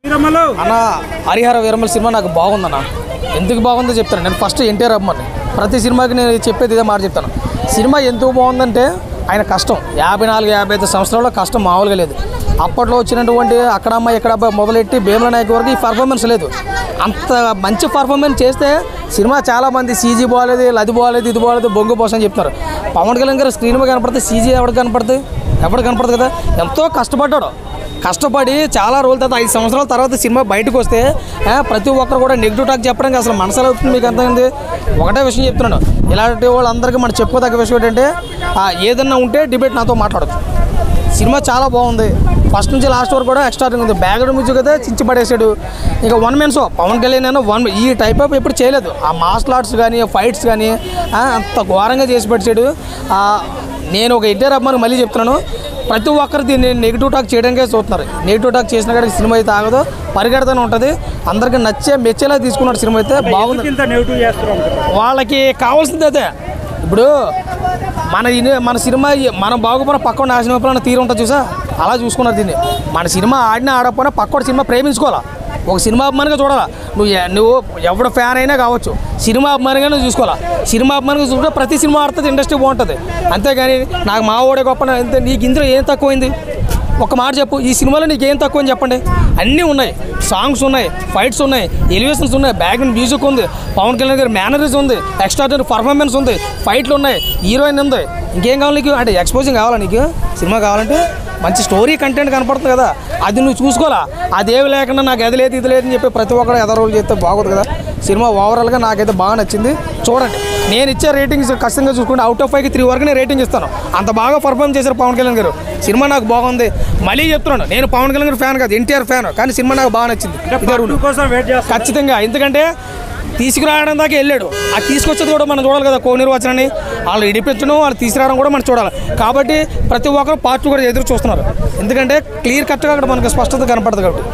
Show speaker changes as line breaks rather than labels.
అన్న హరిహర వీరమల సినిమా నాకు బాగుందన్న. ఎందుకు బాగుందో చెప్తాను. నేను ఫస్ట్ ఎన్టీఆర్ అమ్మని ప్రతి సినిమాకి నేను చెప్పేది ఇదే మాట చెప్తాను. సినిమా ఎందుకు బాగుందంటే ఆయన కష్టం 54-55 సంవత్సరాల్లో కష్టం మామూలుగా లేదు. అప్పట్లో వచ్చినటువంటి అక్కడమ్మ ఎక్కడబ్బా మొదలెట్టి భీమల నాయక్ వరకు ఈ పర్ఫార్మెన్స్ లేదు. అంత మంచి పర్ఫార్మెన్స్ చేస్తే సినిమా చాలామంది సీజీ బాగాలేదు, అది బాగాలేదు, ఇది బాగాలేదు, బొంగు పోసం అని చెప్తారు. పవన్ కళ్యాణ్ గారు స్క్రీన్ మీద కనపడితే సీజీ ఎవరికి కనపడుతుంది? ఎప్పుడు కనపడుతుంది కదా. ఎంతో కష్టపడ్డాడు. కష్టపడి చాలా రోజుల తర్వాత 5 సంవత్సరాల తర్వాత సినిమా బయటకు వస్తే ప్రతి ఒక్కరు కూడా నెగిటివ్ టాక్ చెప్పడానికి అసలు మనసులో అవుతుంది. మీకు అంతమంది ఒకటే విషయం చెప్తున్నాను. ఇలాంటి వాళ్ళందరికీ మనం చెప్పుకోదగ్గ విషయం ఏంటంటే ఏదన్నా ఉంటే డిబేట్ నాతో మాట్లాడచ్చు. సినిమా చాలా బాగుంది. ఫస్ట్ నుంచి లాస్ట్ వరకు కూడా ఎక్స్ట్రాడింగ్ ఉంది. బ్యాక్గ్రౌండ్ మ్యూజిక్ అయితే చించి పడేసాడు. ఇక one man show Pawan Kalyan అయినా ఈ టైప్ ఆఫ్ ఎప్పుడు చేయలేదు. ఆ మార్షల్ ఆర్ట్స్ కానీ ఫైట్స్ కానీ అంత ఘోరంగా చేసి పెట్టాడు. నేను ఒక ఎన్టీఆర్ అభిమానికి మళ్ళీ చెప్తున్నాను, ప్రతి ఒక్కరు దీన్ని నెగిటివ్ టాక్ చేయడానికే చూస్తున్నారు. నెగిటివ్ టాక్ చేసిన కాడికి సినిమా అయితే ఆగదు, పరిగెడతానే ఉంటుంది. అందరికీ మెచ్చేలా తీసుకున్నాడు. సినిమా అయితే బాగుంది. వాళ్ళకి కావాల్సింది అయితే ఇప్పుడు మన సినిమా మనం బాగుపడిన పక్కన నాశనం అయిపోయిన తీరు ఉంటుంది చూసా, అలా చూసుకున్నారు దీన్ని. మన సినిమా ఆడినా ఆడకపోయినా పక్కన సినిమా ప్రేమించుకోవాలా. ఒక సినిమా అభిమానిగా చూడాలా. నువ్వు ఎవడ ఫ్యాన్ అయినా కావచ్చు, సినిమా అభిమానిగా నువ్వు చూసుకోవాలా. సినిమా అభిమానిగా చూసుకుంటే ప్రతి సినిమా ఆడుతుంది, ఇండస్ట్రీ బాగుంటుంది. అంతేగాని నాకు మా ఓడే గొప్ప నీకు ఇందులో ఏం తక్కువైంది ఒక మాట చెప్పు. ఈ సినిమాలో నీకు ఏం తక్కువ అని చెప్పండి. అన్నీ ఉన్నాయి. సాంగ్స్ ఉన్నాయి, ఫైట్స్ ఉన్నాయి, ఎలివేషన్స్ ఉన్నాయి, బ్యాక్గ్రౌండ్ మ్యూజిక్ ఉంది, పవన్ కళ్యాణ్ గారి మేనరిజం ఉంది, ఎక్స్ట్రాడనరీ పర్ఫార్మెన్స్ ఉంది, ఫైట్లు ఉన్నాయి, హీరోయిన్ ఉంది. ఇంకేం కావాలి నీకు? అంటే ఎక్స్పోజింగ్ కావాలా నీకు? సినిమా కావాలంటే మంచి స్టోరీ కంటెంట్ కనపడుతుంది కదా, అది నువ్వు చూసుకోవాలా. అదేమి లేకుండా నాకు అది లేదు ఇది లేదని చెప్పి ప్రతి ఒక్కరు ఎదరోలు చేస్తే బాగోదు కదా. సినిమా ఓవరాల్గా నాకైతే బాగా నచ్చింది. చూడండి, నేను ఇచ్చే రేటింగ్స్ ఖచ్చితంగా చూసుకుంటే అవుట్ ఆఫ్ 5కి 3 వరకు నేను రేటింగ్ ఇస్తాను. అంత బాగా పర్ఫార్మ్ చేశారు పవన్ కళ్యాణ్ గారు. సినిమా నాకు బాగుంది. మళ్ళీ చెప్తున్నాను, నేను పవన్ కళ్యాణ్ గారు ఫ్యాన్ కాదు, ఎన్టీఆర్ ఫ్యాన్. కానీ సినిమా నాకు బాగా నచ్చింది ఖచ్చితంగా. ఎందుకంటే తీసుకురావడం దాకా వెళ్ళాడు, అది తీసుకొచ్చేది కూడా మనం చూడాలి కదా. కోనేరు వచ్చనని వాళ్ళు ఇడిపించడం, వాళ్ళు తీసుకురావడం కూడా మనం చూడాలి. కాబట్టి ప్రతి ఒక్కరు పార్ట్ 2 కూడా ఎదురు చూస్తున్నారు. ఎందుకంటే క్లియర్ కట్గా అక్కడ మనకు స్పష్టత కనపడుతుంది కాబట్టి.